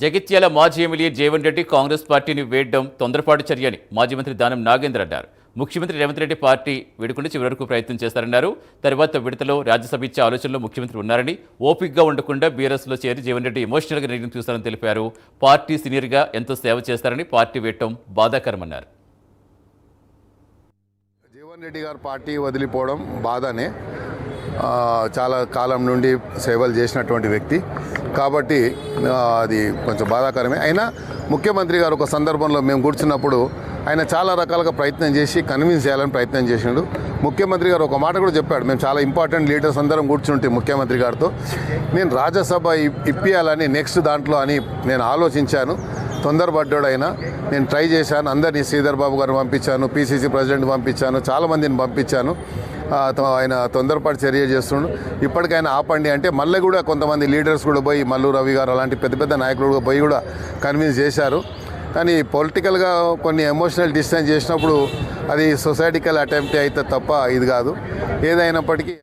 జగిత్యాల మాజీ ఎమ్మెల్యే జీవన్ రెడ్డి కాంగ్రెస్ పార్టీని వేయడం తొందరపాటు చర్య అని మాజీ మంత్రి దానం నాగేంద్ర అన్నారు. ముఖ్యమంత్రి రేవంత్ రెడ్డి పార్టీ వీడుకుంటే చివరి వరకు ప్రయత్నం చేస్తారన్నారు. తర్వాత విడతలో రాజ్యసభ ఇచ్చే ఆలోచనలో ముఖ్యమంత్రి ఉన్నారని, ఓపికగా ఉండకుండా బీఆర్ఎస్లో చేరి జీవన్ రెడ్డి ఎమోషనల్గా నిర్ణయం చూస్తారని తెలిపారు. పార్టీ సీనియర్గా ఎంతో సేవ చేస్తారని, పార్టీ వేయటం బాధాకరమన్నారు. జీవన్ రెడ్డి గారు పార్టీ వదిలిపోవడం బాధనే. చాలా కాలం నుండి సేవలు చేసినటువంటి వ్యక్తి కాబట్టి అది కొంచెం బాధాకరమే. అయినా ముఖ్యమంత్రి గారు ఒక సందర్భంలో మేము కూర్చున్నప్పుడు ఆయన చాలా రకాలుగా ప్రయత్నం చేసి కన్విన్స్ చేయాలని ప్రయత్నం చేసిండు. ముఖ్యమంత్రి గారు ఒక మాట కూడా చెప్పాడు, మేము చాలా ఇంపార్టెంట్ లీడర్స్ అందరం కూర్చుంటే ముఖ్యమంత్రి గారితో నేను రాజ్యసభ ఇప్పియాలని నెక్స్ట్ దాంట్లో అని నేను ఆలోచించాను. తొందరపడ్డాడైనా నేను ట్రై చేశాను. అందరినీ శ్రీధర్ బాబు గారిని పంపించాను, పిసిసి ప్రెసిడెంట్ పంపించాను, చాలామందిని పంపించాను. ఆయన తొందరపాటు చర్య చేస్తున్నాడు. ఇప్పటికైనా ఆపండి అంటే మళ్ళీ కూడా కొంతమంది లీడర్స్ కూడా పోయి, మల్లు రవి గారు అలాంటి పెద్ద పెద్ద నాయకులు పోయి కూడా కన్విన్స్ చేశారు. కానీ పొలిటికల్గా కొన్ని ఎమోషనల్ డిస్టెన్స్ చేసినప్పుడు అది సొసైటికల్ అటెంప్ట్ అయితే తప్ప ఇది కాదు. ఏదైనప్పటికీ